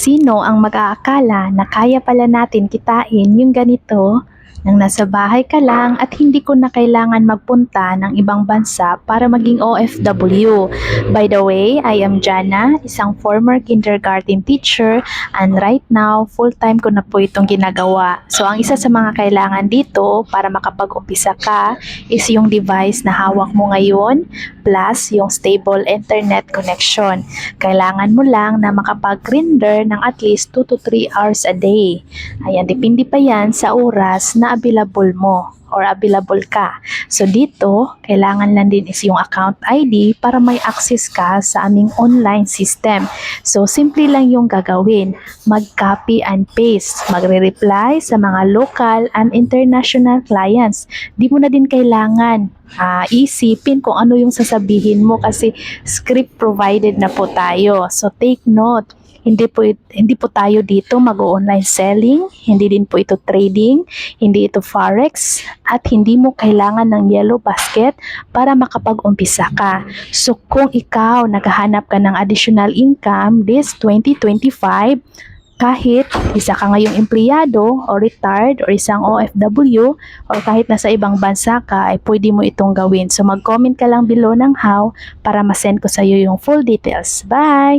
Sino ang mag-aakala na kaya pala natin kitain yung ganito nang nasa bahay ka lang at hindi ko na kailangan magpunta ng ibang bansa para maging OFW. By the way, I am Jana, isang former kindergarten teacher, and right now, full-time ko na po itong ginagawa. So ang isa sa mga kailangan dito para makapag-umpisa ka is yung device na hawak mo ngayon plus yung stable internet connection. Kailangan mo lang na makapag-render ng at least 2 to 3 hours a day. Ayan, depende pa yan sa oras na available mo or available ka. So dito, kailangan lang din is yung account ID para may access ka sa aming online system. So simple lang yung gagawin. Mag-copy and paste. Magre-reply sa mga local and international clients. Di mo na din kailangan isipin kung ano yung sasabihin mo kasi script provided na po tayo. So take note. Hindi po tayo dito mag-online selling, hindi din po ito trading, hindi ito forex, at hindi mo kailangan ng yellow basket para makapag-umpisa ka. So kung ikaw naghahanap ka ng additional income this 2025, kahit isa ka ngayong empleyado o retired or isang OFW or kahit nasa ibang bansa ka ay pwede mo itong gawin. So mag-comment ka lang below ng how para ma-send ko sa iyo yung full details. Bye!